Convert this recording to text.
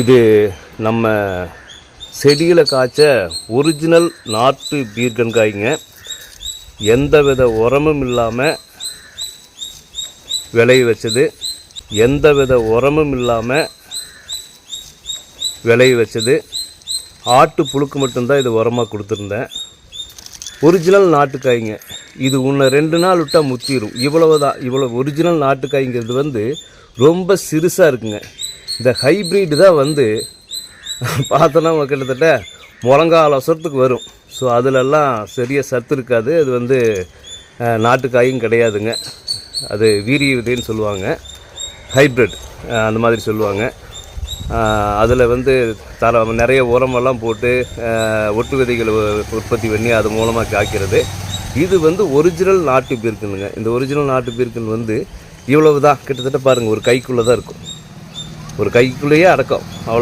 இது நம்ம செடியில் காய்ச்ச ஒரிஜினல் நாட்டு பீர்க்கங்காய்ங்க. எந்த வித உரமும் இல்லாமல் விளைய வச்சது, எந்த வித உரமும் இல்லாமல் விளைய வச்சது. ஆட்டு புழுக்கு மட்டும்தான் இது உரமாக கொடுத்துருந்தேன். ஒரிஜினல் நாட்டுக்காய்ங்க. இது உன்னை 2 நாள் விட்டால் முத்திரும். இவ்வளவு தான். இவ்வளோ ஒரிஜினல் நாட்டுக்காய்ங்கிறது வந்து ரொம்ப சிறுசாக இருக்குங்க. இந்த ஹைப்ரிட் தான் வந்து பார்த்தோன்னா கிட்டத்தட்ட முழங்கால் அவசரத்துக்கு வரும். ஸோ அதிலெல்லாம் சரியாக சத்து இருக்காது. அது வந்து நாட்டுக்காயும் கிடையாதுங்க. அது வீரிய விதைன்னு சொல்லுவாங்க, ஹைப்ரிட் அந்த மாதிரி சொல்லுவாங்க. அதில் வந்து நிறைய உரமெல்லாம் போட்டு ஒட்டு விதைகளை உற்பத்தி பண்ணி அது மூலமாக காய்க்கிறது. இது வந்து ஒரிஜினல் நாட்டு பீர்க்கனுங்க. இந்த ஒரிஜினல் நாட்டு பீர்க்கன் வந்து இவ்வளவு தான். கிட்டத்தட்ட பாருங்கள், ஒரு கைக்குள்ளே தான் இருக்கும். ஒரு கைக்குள்ளேயே அடக்கம். அவ்வளோ